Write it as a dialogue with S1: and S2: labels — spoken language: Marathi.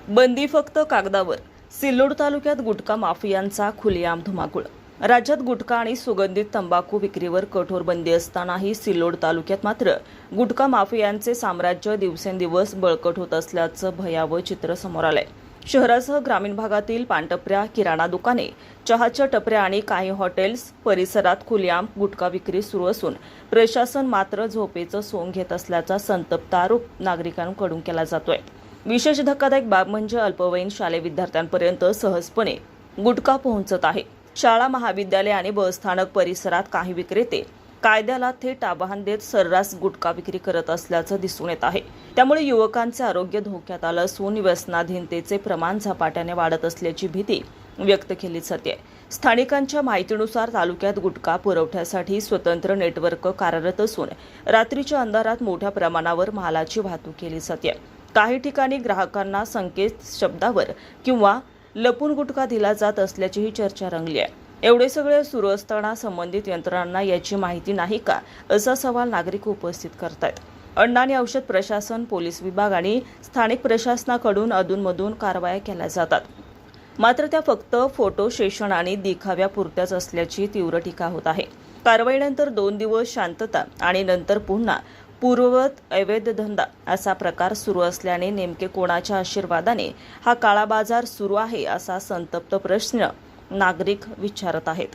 S1: बंदी फक्त कागदावर. सिल्लोड तालुक्यात गुटखा माफियांचा खुलेआम धुमाकूळ. राज्यात गुटखा आणि सुगंधित तंबाखू विक्रीवर कठोर बंदी असतानाही सिल्लोड तालुक्यात मात्र गुटखा माफियांचे साम्राज्य दिवसेंदिवस बळकट होत असल्याचं भयावह चित्र समोर आलंय. शहरासह ग्रामीण भागातील पानटपऱ्या, किराणा दुकाने, चहाच्या टपऱ्या आणि काही हॉटेल्स परिसरात खुलेआम गुटखा विक्री सुरू असून प्रशासन मात्र झोपेचं सोंग घेत असल्याचा संतप्त आरोप नागरिकांकडून केला जातोय. विशेष धक्कादायक बाब म्हणजे अल्पवयीन शालेय विद्यार्थ्यांपर्यंत सहजपणे गुटखा पोहोचत आहे. शाळा, महाविद्यालय आणि बसस्थानक परिसरात काही विक्रेते कायद्याला थेट आवाहन देत सर्रास गुटखा विक्री करत असल्याचं दिसून येत आहे. त्यामुळे युवकांचे आरोग्य धोक्यात आलं असून व्यसनाधीनतेचे प्रमाण झपाट्याने वाढत असल्याची भीती व्यक्त केली जाते. स्थानिकांच्या माहितीनुसार तालुक्यात गुटखा पुरवठ्यासाठी स्वतंत्र नेटवर्क कार्यरत असून रात्रीच्या अंधारात मोठ्या प्रमाणावर मालाची वाहतूक केली जाते. काही ठिकाणी ग्राहकांना संकेत शब्दावर किंवा लपून गुटखा दिला जात असल्याचीही चर्चा रंगली आहे. एवढे सगळे सुरू असताना संबंधित यंत्रणांना याची माहिती नाही का, असा सवाल नागरिक उपस्थित करतायत. अन्न आणि औषध प्रशासन, पोलीस विभाग आणि स्थानिक प्रशासनाकडून अधूनमधून कारवाया केल्या जातात, मात्र त्या फक्त फोटो सेशन आणि दिखाव्यापुरत्याच असल्याची तीव्र टीका होत आहे. कारवाईनंतर 2 दिवस शांतता आणि नंतर पुन्हा पूर्ववत अवैध धंदा असा प्रकार सुरू असल्याने नेमके कोणाच्या आशीर्वादाने हा काळा बाजार सुरू आहे, असा संतप्त प्रश्न नागरिक विचारत आहेत.